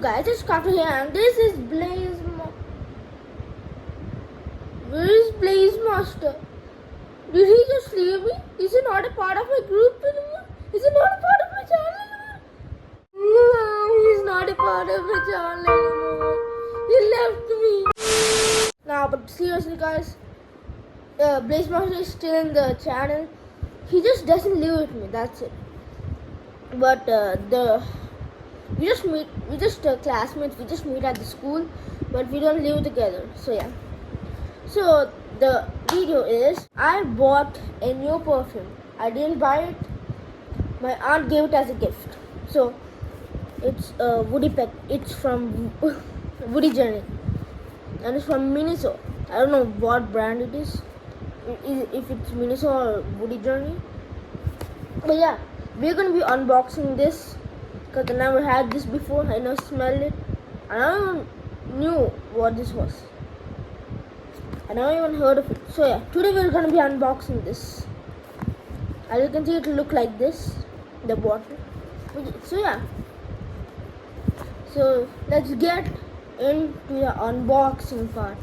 guys, it's Carter here and this is Where is Blaze Master? Did he just leave me? Is he not a part of my group anymore? Is he not a part of my channel anymore? No, he's not a part of my channel anymore. He left me. Nah, but seriously guys, Blaze Master is still in the channel. He just doesn't live with me, that's it. But we just classmates, we just meet at the school, but we don't live together, so yeah. So the video is, I bought a new perfume. I didn't buy it, my aunt gave it as a gift. So it's Woody Peck, it's from Woody Journey, and it's from Miniso. I don't know what brand it is, if it's Miniso or Woody Journey, but yeah, we're gonna be unboxing this because I never had this before. I never smelled it. I never knew what this was. I never even heard of it. So yeah, today we're gonna be unboxing this. As you can see, it will look like this, the bottle. So yeah, so let's get into the unboxing part.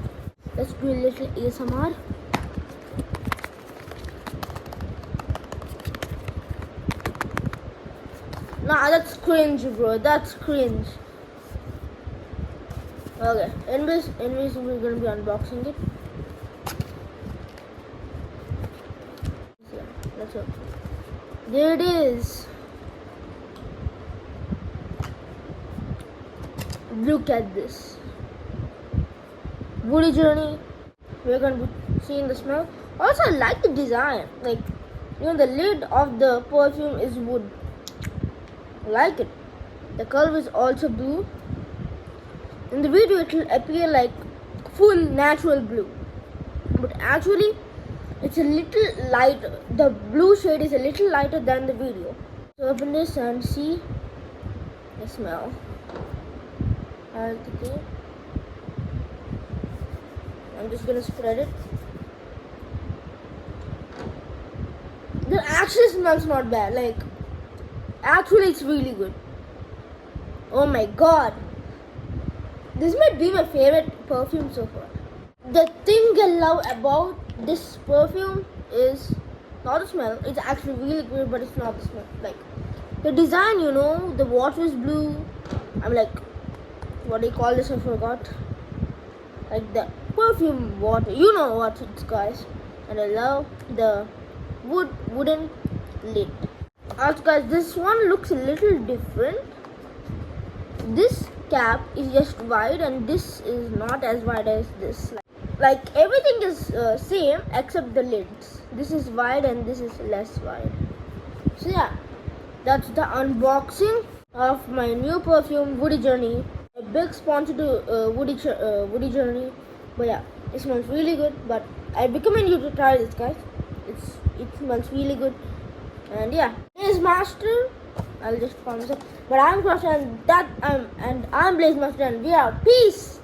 Let's do a little ASMR. Nah, that's cringe, bro. That's cringe. Okay, anyways, we're gonna be unboxing it. Yeah, let's go. There it is. Look at this. Woody Journey. We're gonna be seeing the smell. Also, I like the design. Like, the lid of the perfume is wood. I like it. The color is also blue. In the video it will appear like full natural blue, but actually it's a little lighter. The blue shade is a little lighter than the video. So open this and see the smell. Okay. I'm just gonna spread it. The actually smells not bad. Like, actually it's really good. Oh my god, this might be my favorite perfume so far. The thing I love about this perfume is not the smell. It's actually really good, but it's not the smell. Like, the design, the water is blue. I'm like, what do you call this? I forgot. Like the perfume water. You know what it's, guys. And I love the wooden lid. Also guys, this one looks a little different. This cap is just wide and this is not as wide as this. Like everything is same except the lids. This is wide and this is less wide. So yeah, that's the unboxing of my new perfume, Woody Journey. A big sponsor to Woody Journey. But yeah, it smells really good. But I recommend you to try this, guys. It smells really good. And yeah, Blaze Master. I'll just promise it. But I'm Cross and I'm Blaze Master and we are peace.